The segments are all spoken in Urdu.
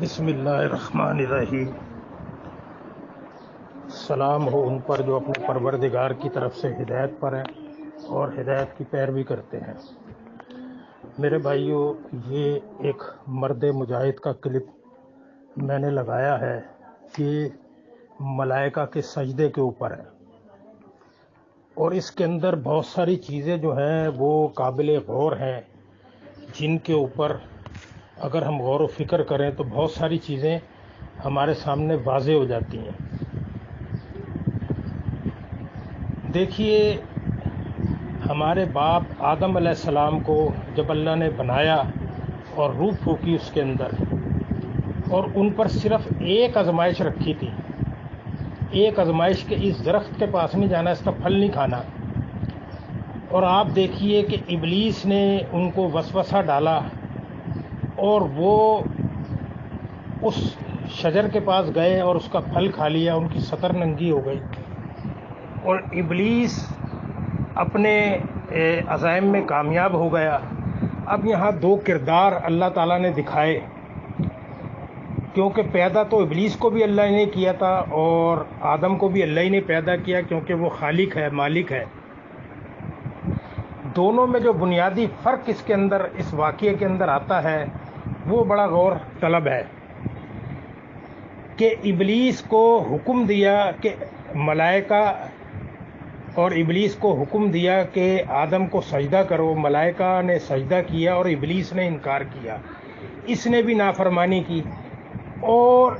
بسم اللہ الرحمن الرحیم۔ سلام ہو ان پر جو اپنے پروردگار کی طرف سے ہدایت پر ہیں اور ہدایت کی پیروی کرتے ہیں۔ میرے بھائیوں، یہ ایک مرد مجاہد کا کلپ میں نے لگایا ہے کہ ملائکہ کے سجدے کے اوپر ہے، اور اس کے اندر بہت ساری چیزیں جو ہیں وہ قابل غور ہیں، جن کے اوپر اگر ہم غور و فکر کریں تو بہت ساری چیزیں ہمارے سامنے واضح ہو جاتی ہیں۔ دیکھیے، ہمارے باپ آدم علیہ السلام کو جب اللہ نے بنایا اور روح پھونکی اس کے اندر، اور ان پر صرف ایک آزمائش رکھی تھی، ایک آزمائش کے اس درخت کے پاس نہیں جانا، اس کا پھل نہیں کھانا۔ اور آپ دیکھیے کہ ابلیس نے ان کو وسوسہ ڈالا اور وہ اس شجر کے پاس گئے اور اس کا پھل کھا لیا، ان کی سطر ننگی ہو گئی، اور ابلیس اپنے عزائم میں کامیاب ہو گیا۔ اب یہاں دو کردار اللہ تعالیٰ نے دکھائے، کیونکہ پیدا تو ابلیس کو بھی اللہ نے کیا تھا اور آدم کو بھی اللہ ہی نے پیدا کیا، کیونکہ وہ خالق ہے، مالک ہے۔ دونوں میں جو بنیادی فرق اس کے اندر، اس واقعے کے اندر آتا ہے، وہ بڑا غور طلب ہے کہ ابلیس کو حکم دیا کہ ملائکہ، اور ابلیس کو حکم دیا کہ آدم کو سجدہ کرو، ملائکہ نے سجدہ کیا اور ابلیس نے انکار کیا، اس نے بھی نافرمانی کی، اور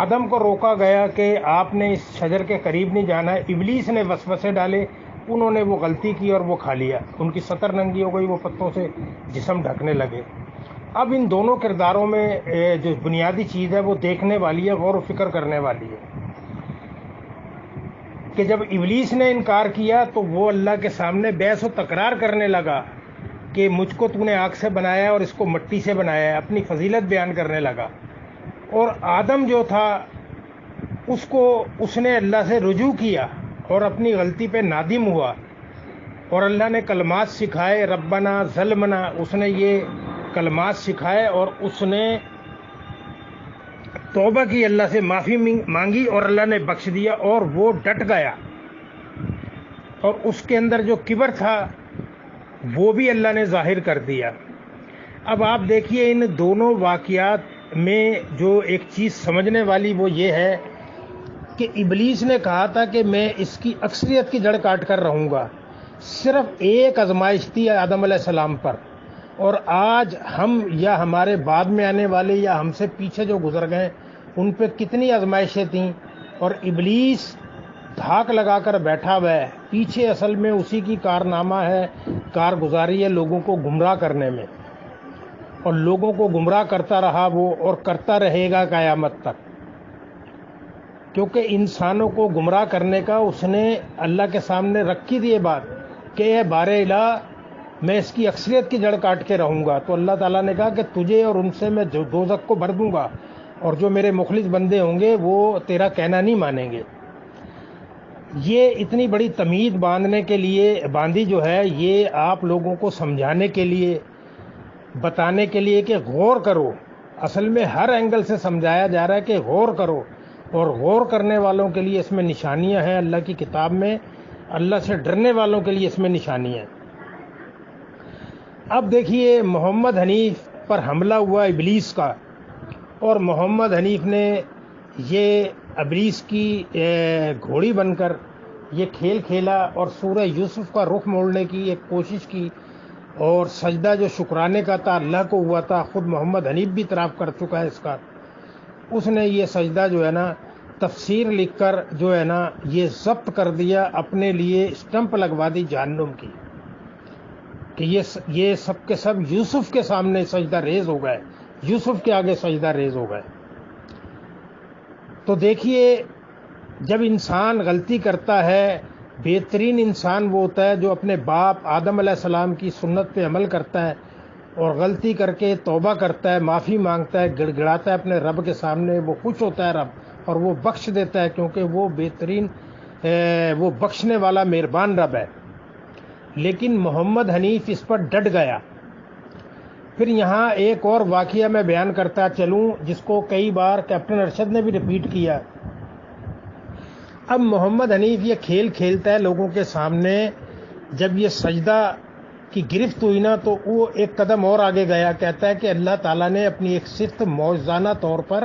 آدم کو روکا گیا کہ آپ نے اس شجر کے قریب نہیں جانا ہے، ابلیس نے وسوسے ڈالے، انہوں نے وہ غلطی کی اور وہ کھا لیا، ان کی سطر ننگی ہو گئی، وہ پتوں سے جسم ڈھکنے لگے۔ اب ان دونوں کرداروں میں جو بنیادی چیز ہے وہ دیکھنے والی ہے، غور و فکر کرنے والی ہے کہ جب ابلیس نے انکار کیا تو وہ اللہ کے سامنے بحث و تکرار کرنے لگا کہ مجھ کو تو نے آگ سے بنایا ہے اور اس کو مٹی سے بنایا ہے، اپنی فضیلت بیان کرنے لگا۔ اور آدم جو تھا اس نے اللہ سے رجوع کیا اور اپنی غلطی پہ نادم ہوا، اور اللہ نے کلمات سکھائے، ربنا ظلمنا، اس نے یہ کلمات سکھائے اور اس نے توبہ کی، اللہ سے معافی مانگی اور اللہ نے بخش دیا، اور وہ ڈٹ گیا، اور اس کے اندر جو کبر تھا وہ بھی اللہ نے ظاہر کر دیا۔ اب آپ دیکھیے، ان دونوں واقعات میں جو ایک چیز سمجھنے والی وہ یہ ہے کہ ابلیس نے کہا تھا کہ میں اس کی اکثریت کی جڑ کاٹ کر رہوں گا، صرف ایک آزمائش تھی آدم علیہ السلام پر، اور آج ہم یا ہمارے بعد میں آنے والے یا ہم سے پیچھے جو گزر گئے ان پہ کتنی آزمائشیں تھیں، اور ابلیس دھاک لگا کر بیٹھا ہوا ہے، پیچھے اصل میں اسی کی کارنامہ ہے، کارگزاری ہے لوگوں کو گمراہ کرنے میں، اور لوگوں کو گمراہ کرتا رہا وہ، اور کرتا رہے گا قیامت تک، کیونکہ انسانوں کو گمراہ کرنے کا اس نے اللہ کے سامنے رکھی دی بات کہ اے بار الہ، میں اس کی اکثریت کی جڑ کاٹ کے رہوں گا۔ تو اللہ تعالیٰ نے کہا کہ تجھے اور ان سے میں دوزخ کو بھر دوں گا، اور جو میرے مخلص بندے ہوں گے وہ تیرا کہنا نہیں مانیں گے۔ یہ اتنی بڑی تمہید باندھی جو ہے، یہ آپ لوگوں کو سمجھانے کے لیے، بتانے کے لیے کہ غور کرو، اصل میں ہر اینگل سے سمجھایا جا رہا ہے کہ غور کرو، اور غور کرنے والوں کے لیے اس میں نشانیاں ہیں، اللہ کی کتاب میں اللہ سے ڈرنے والوں کے لیے اس میں نشانیاں ہیں۔ اب دیکھیے، محمد حنیف پر حملہ ہوا ابلیس کا، اور محمد حنیف نے یہ ابلیس کی گھوڑی بن کر یہ کھیل کھیلا، اور سورہ یوسف کا رخ موڑنے کی ایک کوشش کی، اور سجدہ جو شکرانے کا تھا اللہ کو ہوا تھا، خود محمد حنیف بھی اعتراف کر چکا ہے اس کا، اس نے یہ سجدہ جو ہے نا تفسیر لکھ کر جو ہے نا یہ ضبط کر دیا، اپنے لیے اسٹمپ لگوا دی جہنم کی، کہ یہ سب کے سب یوسف کے سامنے سجدہ ریز ہو گئے، یوسف کے آگے سجدہ ریز ہو گئے۔ تو دیکھیے، جب انسان غلطی کرتا ہے، بہترین انسان وہ ہوتا ہے جو اپنے باپ آدم علیہ السلام کی سنت پہ عمل کرتا ہے، اور غلطی کر کے توبہ کرتا ہے، معافی مانگتا ہے، گڑ گڑاتا ہے اپنے رب کے سامنے، وہ خوش ہوتا ہے رب، اور وہ بخش دیتا ہے، کیونکہ وہ بہترین، وہ بخشنے والا مہربان رب ہے۔ لیکن محمد حنیف اس پر ڈٹ گیا، پھر یہاں ایک اور واقعہ میں بیان کرتا چلوں جس کو کئی بار کیپٹن ارشد نے بھی ریپیٹ کیا. اب محمد حنیف یہ کھیل کھیلتا ہے لوگوں کے سامنے. جب یہ سجدہ کی گرفت ہوئی نا تو وہ ایک قدم اور آگے گیا. کہتا ہے کہ اللہ تعالیٰ نے اپنی ایک صفت معجزانہ طور پر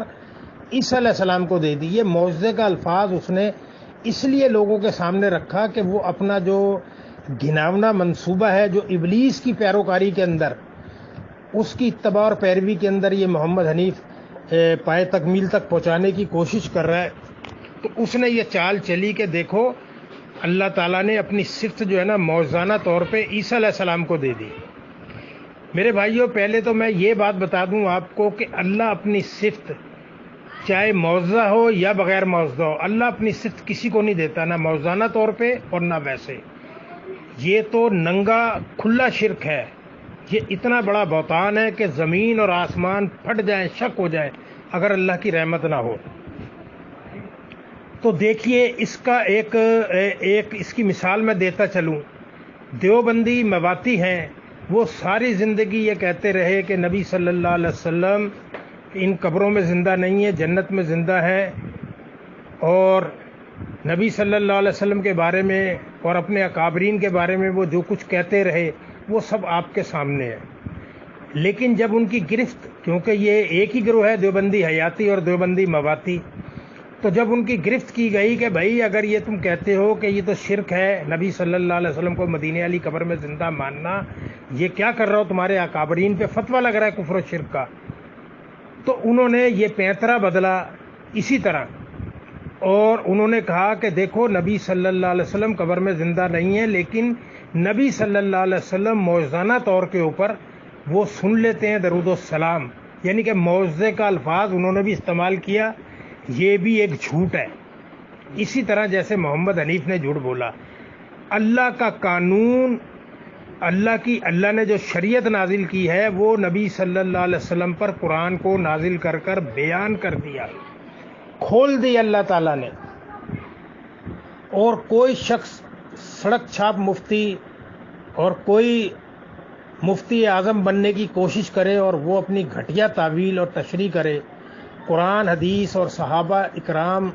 عیسیٰ علیہ السلام کو دے دی. یہ معجزے کا الفاظ اس نے اس لیے لوگوں کے سامنے رکھا کہ وہ اپنا جو گھناونا منصوبہ ہے جو ابلیس کی پیروکاری کے اندر، اس کی اتباع اور پیروی کے اندر یہ محمد حنیف پائے تکمیل تک پہنچانے کی کوشش کر رہا ہے. تو اس نے یہ چال چلی کہ دیکھو اللہ تعالیٰ نے اپنی صفت جو ہے نا معجزانہ طور پہ عیسیٰ علیہ السلام کو دے دی. میرے بھائیوں، پہلے تو میں یہ بات بتا دوں آپ کو کہ اللہ اپنی صفت چاہے معجزہ ہو یا بغیر معجزہ ہو، اللہ اپنی صفت کسی کو نہیں دیتا، نہ معجزانہ طور پہ اور نہ ویسے. یہ تو ننگا کھلا شرک ہے. یہ اتنا بڑا بہتان ہے کہ زمین اور آسمان پھٹ جائیں، شک ہو جائے اگر اللہ کی رحمت نہ ہو. تو دیکھیے اس کا ایک اس کی مثال میں دیتا چلوں. دیوبندی مواتی ہیں، وہ ساری زندگی یہ کہتے رہے کہ نبی صلی اللہ علیہ وسلم ان قبروں میں زندہ نہیں ہے، جنت میں زندہ ہے. اور نبی صلی اللہ علیہ وسلم کے بارے میں اور اپنے اکابرین کے بارے میں وہ جو کچھ کہتے رہے وہ سب آپ کے سامنے ہے. لیکن جب ان کی گرفت، کیونکہ یہ ایک ہی گروہ ہے، دیوبندی حیاتی اور دیوبندی مواتی، تو جب ان کی گرفت کی گئی کہ بھائی اگر یہ تم کہتے ہو کہ یہ تو شرک ہے، نبی صلی اللہ علیہ وسلم کو مدینے والی قبر میں زندہ ماننا، یہ کیا کر رہا ہو، تمہارے اکابرین پہ فتویٰ لگ رہا ہے کفر و شرک کا. تو انہوں نے یہ پینترا بدلا اسی طرح، اور انہوں نے کہا کہ دیکھو نبی صلی اللہ علیہ وسلم قبر میں زندہ نہیں ہے، لیکن نبی صلی اللہ علیہ وسلم معجزانہ طور کے اوپر وہ سن لیتے ہیں درود و سلام. یعنی کہ معجزے کا الفاظ انہوں نے بھی استعمال کیا. یہ بھی ایک جھوٹ ہے. اسی طرح جیسے محمد حنیف نے جھوٹ بولا. اللہ کا قانون، اللہ نے جو شریعت نازل کی ہے وہ نبی صلی اللہ علیہ وسلم پر قرآن کو نازل کر کر بیان کر دیا، کھول دی اللہ تعالیٰ نے. اور کوئی شخص سڑک چھاپ مفتی اور کوئی مفتی اعظم بننے کی کوشش کرے اور وہ اپنی گھٹیا تعویل اور تشریح کرے، قرآن حدیث اور صحابہ اکرام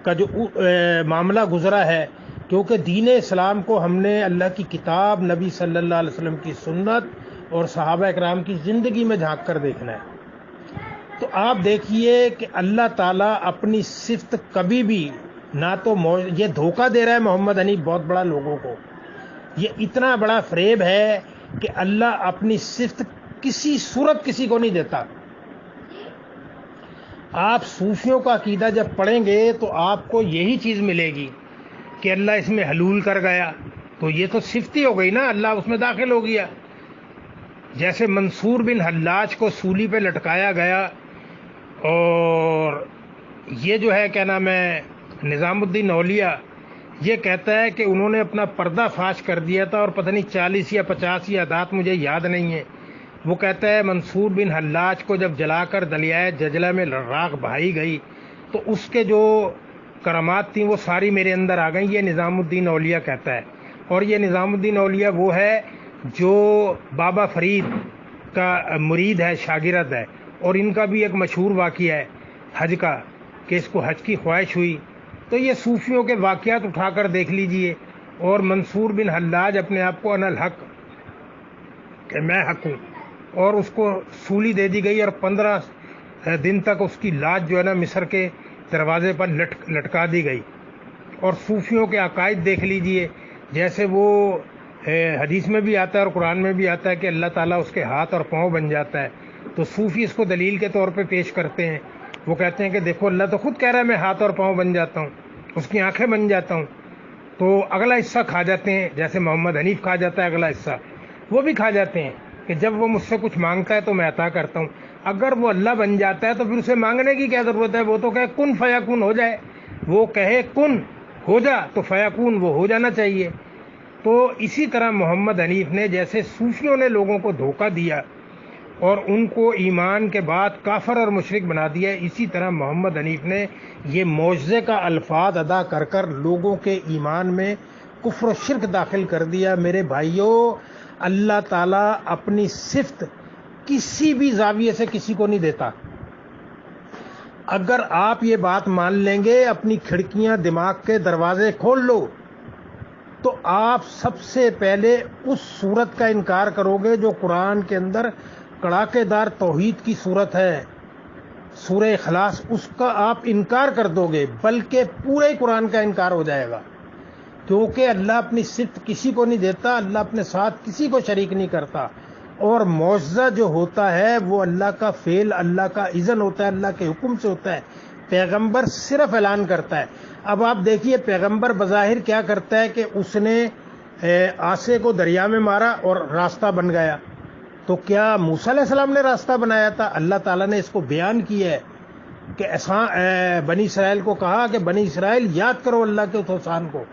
کا جو معاملہ گزرا ہے، کیونکہ دین اسلام کو ہم نے اللہ کی کتاب، نبی صلی اللہ علیہ وسلم کی سنت اور صحابہ اکرام کی زندگی میں جھانک کر دیکھنا ہے. تو آپ دیکھیے کہ اللہ تعالیٰ اپنی صفت کبھی بھی نہ تو یہ دھوکہ دے رہا ہے محمد حنیف بہت بڑا لوگوں کو. یہ اتنا بڑا فریب ہے کہ اللہ اپنی صفت کسی صورت کسی کو نہیں دیتا. آپ صوفیوں کا عقیدہ جب پڑھیں گے تو آپ کو یہی چیز ملے گی کہ اللہ اس میں حلول کر گیا، تو یہ تو صفت ہی ہو گئی نا، اللہ اس میں داخل ہو گیا. جیسے منصور بن حلاج کو سولی پہ لٹکایا گیا، اور یہ جو ہے کیا نام ہے نظام الدین اولیاء، یہ کہتا ہے کہ انہوں نے اپنا پردہ فاش کر دیا تھا، اور پتہ نہیں 40 یا 50 عادات مجھے یاد نہیں ہے. وہ کہتا ہے منصور بن حلاج کو جب جلا کر دریائے دجلہ میں راکھ بہائی گئی تو اس کے جو کرامات تھیں وہ ساری میرے اندر آ گئیں. یہ نظام الدین اولیاء کہتا ہے. اور یہ نظام الدین اولیاء وہ ہے جو بابا فرید کا مرید ہے، شاگرد ہے. اور ان کا بھی ایک مشہور واقعہ ہے حج کا، کہ اس کو حج کی خواہش ہوئی. تو یہ صوفیوں کے واقعات اٹھا کر دیکھ لیجئے. اور منصور بن حلاج اپنے آپ کو انا الحق، کہ میں حق ہوں، اور اس کو سولی دے دی گئی، اور 15 دن تک اس کی لاش جو ہے نا مصر کے دروازے پر لٹکا دی گئی. اور صوفیوں کے عقائد دیکھ لیجئے، جیسے وہ حدیث میں بھی آتا ہے اور قرآن میں بھی آتا ہے کہ اللہ تعالیٰ اس کے ہاتھ اور پاؤں بن جاتا ہے. تو صوفی اس کو دلیل کے طور پہ پیش کرتے ہیں. وہ کہتے ہیں کہ دیکھو اللہ تو خود کہہ رہا ہے میں ہاتھ اور پاؤں بن جاتا ہوں، اس کی آنکھیں بن جاتا ہوں. تو اگلا حصہ کھا جاتے ہیں، جیسے محمد حنیف کھا جاتا ہے اگلا حصہ، وہ بھی کھا جاتے ہیں کہ جب وہ مجھ سے کچھ مانگتا ہے تو میں عطا کرتا ہوں. اگر وہ اللہ بن جاتا ہے تو پھر اسے مانگنے کی کیا ضرورت ہے؟ وہ تو کہے کن فیکون ہو جائے، وہ کہے کن ہو جا تو فیکون وہ ہو جانا چاہیے. تو اسی طرح محمد حنیف نے، جیسے صوفیوں نے لوگوں کو دھوکہ دیا اور ان کو ایمان کے بعد کافر اور مشرک بنا دیا، اسی طرح محمد حنیف نے یہ معجزے کا الفاظ ادا کر کر لوگوں کے ایمان میں کفر و شرک داخل کر دیا. میرے بھائیوں، اللہ تعالیٰ اپنی صفت کسی بھی زاویے سے کسی کو نہیں دیتا. اگر آپ یہ بات مان لیں گے، اپنی کھڑکیاں دماغ کے دروازے کھول لو، تو آپ سب سے پہلے اس صورت کا انکار کرو گے جو قرآن کے اندر کڑاکے دار توحید کی صورت ہے، سورہ اخلاص. اس کا آپ انکار کر دو گے، بلکہ پورے قرآن کا انکار ہو جائے گا، کیونکہ اللہ اپنی صفت کسی کو نہیں دیتا، اللہ اپنے ساتھ کسی کو شریک نہیں کرتا. اور معجزہ جو ہوتا ہے وہ اللہ کا فعل، اللہ کا اذن ہوتا ہے، اللہ کے حکم سے ہوتا ہے. پیغمبر صرف اعلان کرتا ہے. اب آپ دیکھیے پیغمبر بظاہر کیا کرتا ہے کہ اس نے عاصے کو دریا میں مارا اور راستہ بن گیا. تو کیا موسیٰ علیہ السلام نے راستہ بنایا تھا؟ اللہ تعالیٰ نے اس کو بیان کیا ہے کہ بنی اسرائیل کو کہا کہ بنی اسرائیل یاد کرو اللہ کے اس احسان کو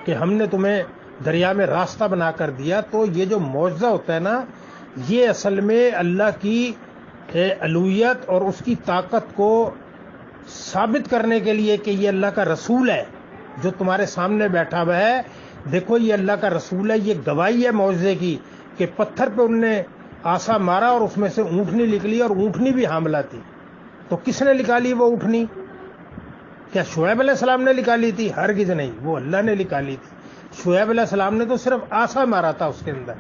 کہ ہم نے تمہیں دریا میں راستہ بنا کر دیا. تو یہ جو معجزہ ہوتا ہے نا، یہ اصل میں اللہ کی الوہیت اور اس کی طاقت کو ثابت کرنے کے لیے کہ یہ اللہ کا رسول ہے جو تمہارے سامنے بیٹھا ہوا ہے. دیکھو یہ اللہ کا رسول ہے، یہ گواہی ہے معجزے کی کہ پتھر پہ انہوں نے آسا مارا اور اس میں سے اونٹنی نکلی، اور اونٹنی بھی حاملہ تھی. تو کس نے نکالی وہ اونٹنی؟ کیا شعیب علیہ السلام نے نکالی تھی؟ ہرگز نہیں، وہ اللہ نے نکالی تھی. شعیب علیہ السلام نے تو صرف آسا مارا تھا اس کے اندر.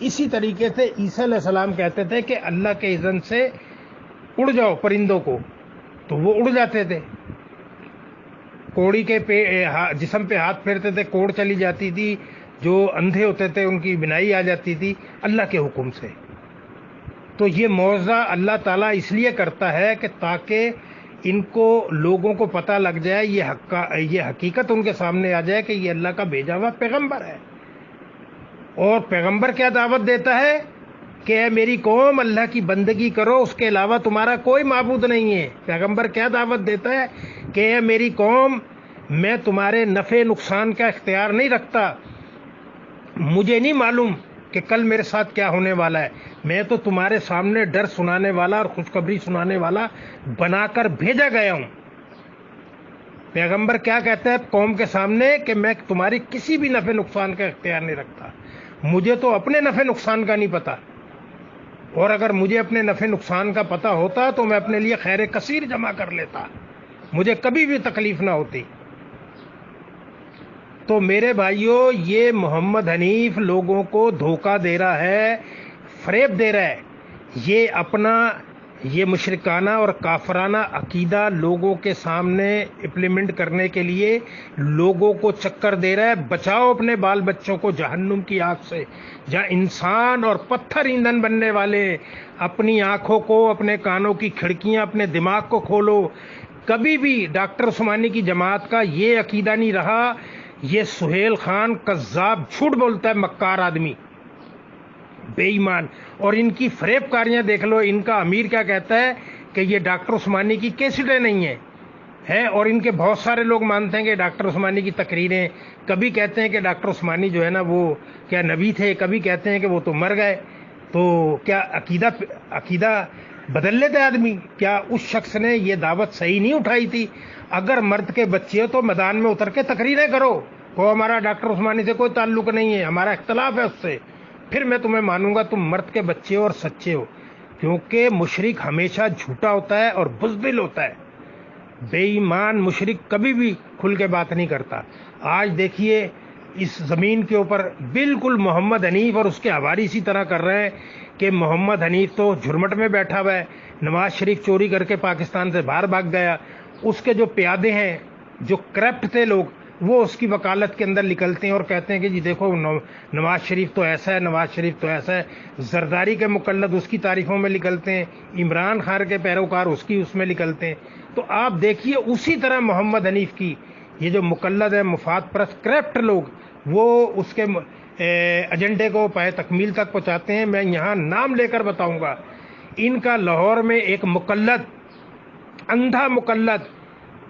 اسی طریقے سے عیسیٰ علیہ السلام کہتے تھے کہ اللہ کے اذن سے اڑ جاؤ پرندوں کو، تو وہ اڑ جاتے تھے. کوڑی کے جسم پہ ہاتھ پھیرتے تھے، کوڑ چلی جاتی تھی. جو اندھے ہوتے تھے ان کی بینائی آ جاتی تھی اللہ کے حکم سے. تو یہ معجزہ اللہ تعالیٰ اس لیے کرتا ہے کہ تاکہ ان کو لوگوں کو پتہ لگ جائے، یہ حقیقت ان کے سامنے آ جائے کہ یہ اللہ کا بھیجا ہوا پیغمبر ہے. اور پیغمبر کیا دعوت دیتا ہے کہ اے میری قوم اللہ کی بندگی کرو، اس کے علاوہ تمہارا کوئی معبود نہیں ہے. پیغمبر کیا دعوت دیتا ہے کہ اے میری قوم میں تمہارے نفع نقصان کا اختیار نہیں رکھتا، مجھے نہیں معلوم کہ کل میرے ساتھ کیا ہونے والا ہے، میں تو تمہارے سامنے ڈر سنانے والا اور خوشخبری سنانے والا بنا کر بھیجا گیا ہوں. پیغمبر کیا کہتا ہے قوم کے سامنے کہ میں تمہاری کسی بھی نفع نقصان کا اختیار نہیں رکھتا، مجھے تو اپنے نفع نقصان کا نہیں پتہ، اور اگر مجھے اپنے نفع نقصان کا پتہ ہوتا تو میں اپنے لیے خیر کثیر جمع کر لیتا، مجھے کبھی بھی تکلیف نہ ہوتی. تو میرے بھائیوں، یہ محمد حنیف لوگوں کو دھوکہ دے رہا ہے، فریب دے رہا ہے. یہ اپنا یہ مشرکانہ اور کافرانہ عقیدہ لوگوں کے سامنے امپلیمنٹ کرنے کے لیے لوگوں کو چکر دے رہا ہے. بچاؤ اپنے بال بچوں کو جہنم کی آگ سے، جہاں انسان اور پتھر ایندھن بننے والے. اپنی آنکھوں کو، اپنے کانوں کی کھڑکیاں، اپنے دماغ کو کھولو. کبھی بھی ڈاکٹر عثمانی کی جماعت کا یہ عقیدہ نہیں رہا. یہ سہیل خان کذاب، جھوٹ بولتا ہے، مکار آدمی، بے ایمان. اور ان کی فریب کاریاں دیکھ لو. ان کا امیر کیا کہتا ہے کہ یہ ڈاکٹر عثمانی کی کیسٹیں نہیں ہیں، اور ان کے بہت سارے لوگ مانتے ہیں کہ ڈاکٹر عثمانی کی تقریریں. کبھی کہتے ہیں کہ ڈاکٹر عثمانی جو ہے نا وہ کیا نبی تھے، کبھی کہتے ہیں کہ وہ تو مر گئے. تو کیا عقیدہ بدل لیتے آدمی؟ کیا اس شخص نے یہ دعوت صحیح نہیں اٹھائی تھی؟ اگر مرد کے بچے ہو تو میدان میں اتر کے تقریریں کرو، وہ ہمارا ڈاکٹر عثمانی سے کوئی تعلق نہیں ہے، ہمارا اختلاف ہے اس سے، پھر میں تمہیں مانوں گا تم مرد کے بچے ہو اور سچے ہو. کیونکہ مشرک ہمیشہ جھوٹا ہوتا ہے اور بزدل ہوتا ہے. بے ایمان مشرک کبھی بھی کھل کے بات نہیں کرتا. آج دیکھیے اس زمین کے اوپر بالکل محمد حنیف اور اس کے حواری اسی طرح کر رہے ہیں کہ محمد حنیف تو جھرمٹ میں بیٹھا ہوا ہے، نواز شریف چوری کر کے پاکستان سے باہر بھاگ گیا. اس کے جو پیادے ہیں، جو کرپٹ تھے لوگ، وہ اس کی وکالت کے اندر نکلتے ہیں اور کہتے ہیں کہ جی دیکھو نواز شریف تو ایسا ہے، نواز شریف تو ایسا ہے. زرداری کے مقلد اس کی تعریفوں میں نکلتے ہیں، عمران خان کے پیروکار اس میں نکلتے ہیں. تو آپ دیکھیے اسی طرح محمد حنیف کی یہ جو مقلد ہے، مفاد پرست کرپٹ لوگ، وہ اس کے ایجنڈے کو پائے تکمیل تک پہنچاتے ہیں. میں یہاں نام لے کر بتاؤں گا. ان کا لاہور میں ایک مقلد، اندھا مقلد،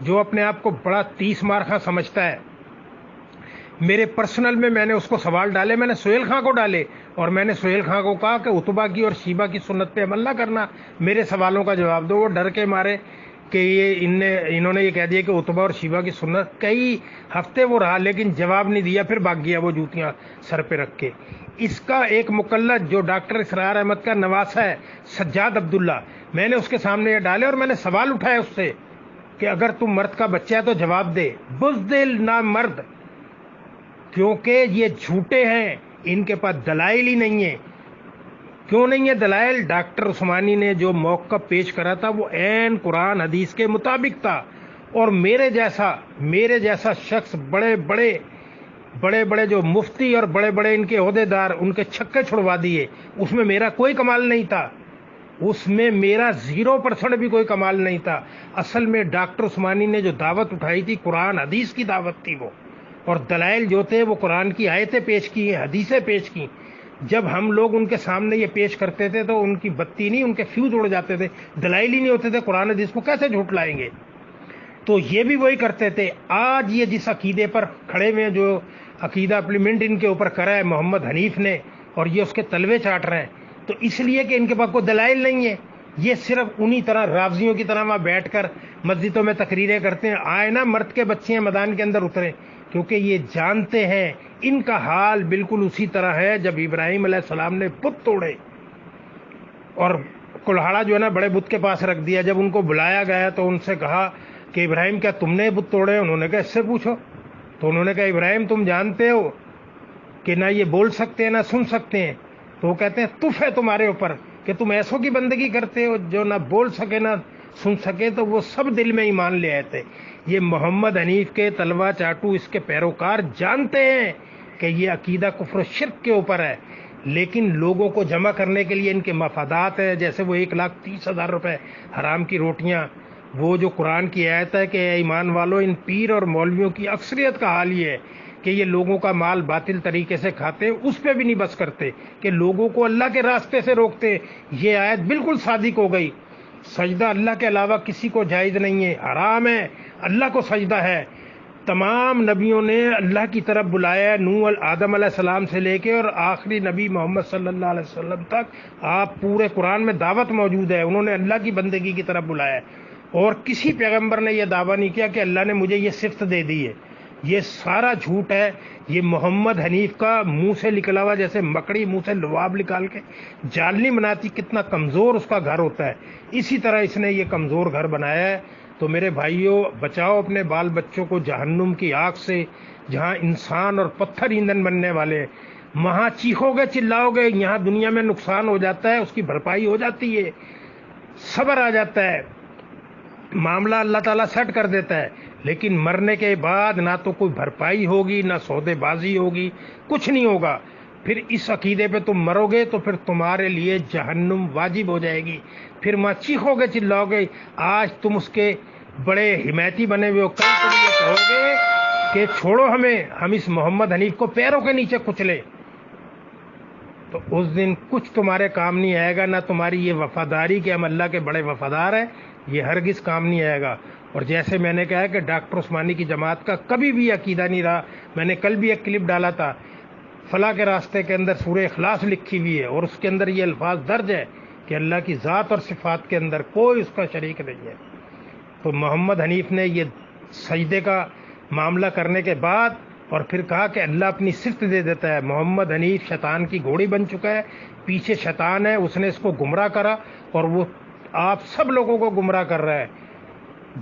جو اپنے آپ کو بڑا 30 مارخہ سمجھتا ہے، میرے پرسنل میں نے اس کو سوال ڈالے، میں نے سہیل خان کو ڈالے، اور میں نے سہیل خان کو کہا کہ اتبا کی اور شیبہ کی سنت پہ عمل نہ کرنا، میرے سوالوں کا جواب دو. وہ ڈر کے مارے کہ انہوں نے یہ کہہ دیا کہ اتبا اور شیبہ کی سنت. کئی ہفتے وہ رہا لیکن جواب نہیں دیا، پھر بھاگ گیا وہ جوتیاں سر پہ رکھ کے. اس کا ایک مقلد جو ڈاکٹر اسرار احمد کا نواسہ ہے سجاد عبداللہ، میں نے اس کے سامنے یہ ڈالے اور میں نے سوال اٹھایا اس سے کہ اگر تم مرد کا بچہ ہے تو جواب دے، بزدل نہ مرد، کیونکہ یہ جھوٹے ہیں، ان کے پاس دلائل ہی نہیں ہے۔ کیوں نہیں ہے دلائل؟ ڈاکٹر عثمانی نے جو موقف پیش کرا تھا وہ عین قرآن حدیث کے مطابق تھا، اور میرے جیسا شخص بڑے بڑے جو مفتی اور بڑے بڑے ان کے عہدیدار، ان کے چھکے چھڑوا دیے، اس میں میرا کوئی کمال نہیں تھا، اس میں میرا 0% بھی کوئی کمال نہیں تھا۔ اصل میں ڈاکٹر عثمانی نے جو دعوت اٹھائی تھی قرآن حدیث کی دعوت تھی وہ، اور دلائل جو تھے وہ قرآن کی آیتیں پیش کی ہیں، حدیثیں پیش کی۔ جب ہم لوگ ان کے سامنے یہ پیش کرتے تھے تو ان کی بتی نہیں، ان کے فیوز اڑ جاتے تھے، دلائل ہی نہیں ہوتے تھے، قرآن حدیث کو کیسے جھوٹ لائیں گے؟ تو یہ بھی وہی کرتے تھے۔ آج یہ جس عقیدے پر کھڑے ہوئے ہیں، جو عقیدہ اپلیمنٹ ان کے اوپر کرا ہے محمد حنیف نے، اور یہ اس کے تلوے چاٹ رہے ہیں، تو اس لیے کہ ان کے پاس کوئی دلائل نہیں ہے۔ یہ صرف انہی طرح رافضیوں کی طرح وہاں بیٹھ کر مسجدوں میں تقریریں کرتے ہیں، آئے نا مرد کے بچے ہیں میدان کے اندر اترے، کیونکہ یہ جانتے ہیں ان کا حال بالکل اسی طرح ہے جب ابراہیم علیہ السلام نے بت توڑے اور کلہاڑا جو ہے نا بڑے بت کے پاس رکھ دیا۔ جب ان کو بلایا گیا تو ان سے کہا کہ ابراہیم کیا تم نے بت توڑے؟ انہوں نے کہا اس سے پوچھو۔ تو انہوں نے کہا ابراہیم تم جانتے ہو کہ نہ یہ بول سکتے ہیں نہ سن سکتے ہیں؟ تو وہ کہتے ہیں تف ہے تمہارے اوپر کہ تم ایسوں کی بندگی کرتے ہو جو نہ بول سکے نہ سن سکے۔ تو وہ سب دل میں ایمان لے آئے تھے۔ یہ محمد حنیف کے تلوا چاٹو، اس کے پیروکار جانتے ہیں کہ یہ عقیدہ کفر و شرک کے اوپر ہے، لیکن لوگوں کو جمع کرنے کے لیے ان کے مفادات ہیں، جیسے وہ 1,30,000 روپے حرام کی روٹیاں، وہ جو قرآن کی آیت ہے کہ اے ایمان والو، ان پیر اور مولویوں کی اکثریت کا حال یہ ہے کہ یہ لوگوں کا مال باطل طریقے سے کھاتے، اس پہ بھی نہیں بس کرتے کہ لوگوں کو اللہ کے راستے سے روکتے۔ یہ آیت بالکل صادق ہو گئی۔ سجدہ اللہ کے علاوہ کسی کو جائز نہیں ہے، حرام ہے، اللہ کو سجدہ ہے۔ تمام نبیوں نے اللہ کی طرف بلایا، نوح آدم علیہ السلام سے لے کے اور آخری نبی محمد صلی اللہ علیہ وسلم تک، آپ پورے قرآن میں دعوت موجود ہے، انہوں نے اللہ کی بندگی کی طرف بلایا، اور کسی پیغمبر نے یہ دعویٰ نہیں کیا کہ اللہ نے مجھے یہ صفت دے دی ہے۔ یہ سارا جھوٹ ہے۔ یہ محمد حنیف کا منہ سے نکلا ہوا، جیسے مکڑی منہ سے لعاب نکال کے جال نہیں بناتی، کتنا کمزور اس کا گھر ہوتا ہے، اسی طرح اس نے یہ کمزور گھر بنایا ہے۔ تو میرے بھائیوں، بچاؤ اپنے بال بچوں کو جہنم کی آگ سے، جہاں انسان اور پتھر ایندھن بننے والے ہیں۔ وہاں چیخو گے چلاؤ گے، یہاں دنیا میں نقصان ہو جاتا ہے، اس کی بھرپائی ہو جاتی ہے، صبر آ جاتا ہے، معاملہ اللہ تعالیٰ سیٹ کر دیتا ہے، لیکن مرنے کے بعد نہ تو کوئی بھرپائی ہوگی، نہ سودے بازی ہوگی، کچھ نہیں ہوگا۔ پھر اس عقیدے پہ تم مرو گے تو پھر تمہارے لیے جہنم واجب ہو جائے گی، پھر وہاں چیخو گے چلاؤ گے۔ آج تم اس کے بڑے حمایتی بنے ہوئے ہو، کل تم یہ کہو گے کہ چھوڑو ہمیں، ہم اس محمد حنیف کو پیروں کے نیچے کچلے، تو اس دن کچھ تمہارے کام نہیں آئے گا، نہ تمہاری یہ وفاداری کہ ہم اللہ کے بڑے وفادار ہیں، یہ ہرگز کام نہیں آئے گا۔ اور جیسے میں نے کہا کہ ڈاکٹر عثمانی کی جماعت کا کبھی بھی عقیدہ نہیں رہا، میں نے کل بھی ایک کلپ ڈالا تھا، فلاح کے راستے کے اندر سورہ اخلاص لکھی ہوئی ہے، اور اس کے اندر یہ الفاظ درج ہے کہ اللہ کی ذات اور صفات کے اندر کوئی اس کا شریک نہیں ہے۔ تو محمد حنیف نے یہ سجدے کا معاملہ کرنے کے بعد اور پھر کہا کہ اللہ اپنی صفت دے دیتا ہے۔ محمد حنیف شیطان کی گھوڑی بن چکا ہے، پیچھے شیطان ہے، اس نے اس کو گمراہ کرا، اور وہ آپ سب لوگوں کو گمراہ کر رہا ہے۔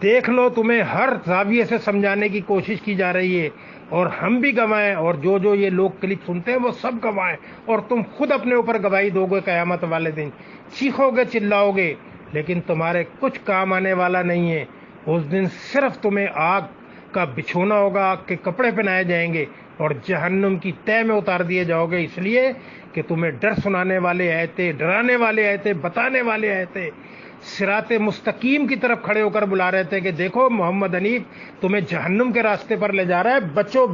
دیکھ لو، تمہیں ہر زاویے سے سمجھانے کی کوشش کی جا رہی ہے، اور ہم بھی گوائیں، اور جو یہ لوگ کلپ سنتے ہیں وہ سب گوائیں، اور تم خود اپنے اوپر گواہی دو گے قیامت والے دن، چیخو گے چلاؤ گے، لیکن تمہارے کچھ کام آنے والا نہیں ہے۔ اس دن صرف تمہیں آگ کا بچھونا ہوگا، آگ کے کپڑے پہنائے جائیں گے، اور جہنم کی تہہ میں اتار دیے جاؤ گے، اس لیے کہ تمہیں ڈر سنانے والے آئے تھے، ڈرانے والے آئے تھے، بتانے والے آئے تھے، صراط مستقیم کی طرف کھڑے ہو کر بلا رہے تھے کہ دیکھو محمد حنیف تمہیں جہنم کے راستے پر لے جا رہا ہے،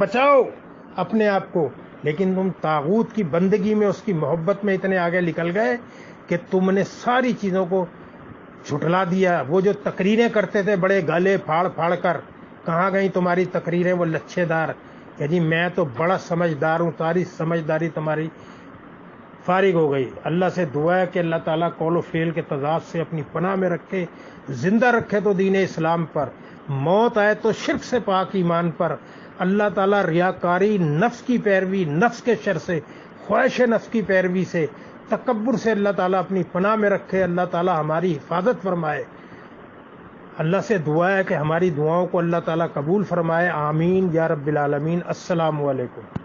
بچاؤ اپنے آپ کو۔ لیکن تم طاغوت کی بندگی میں، اس کی محبت میں اتنے آگے نکل گئے کہ تم نے ساری چیزوں کو جھٹلا دیا۔ وہ جو تقریریں کرتے تھے بڑے گالے پھاڑ پھاڑ کر، کہاں گئی تمہاری تقریریں وہ لچھے دار کہ جی میں تو بڑا سمجھدار ہوں، ساری سمجھداری تمہاری فارغ ہو گئی۔ اللہ سے دعا ہے کہ اللہ تعالیٰ قول و فعل کے تضاد سے اپنی پناہ میں رکھے، زندہ رکھے تو دین اسلام پر، موت آئے تو شرک سے پاک ایمان پر۔ اللہ تعالیٰ ریاکاری، نفس کی پیروی، نفس کے شر سے خواہش نفس کی پیروی سے، تکبر سے اللہ تعالیٰ اپنی پناہ میں رکھے، اللہ تعالیٰ ہماری حفاظت فرمائے۔ اللہ سے دعا ہے کہ ہماری دعاؤں کو اللہ تعالیٰ قبول فرمائے، آمین یا رب العالمین۔ السلام علیکم۔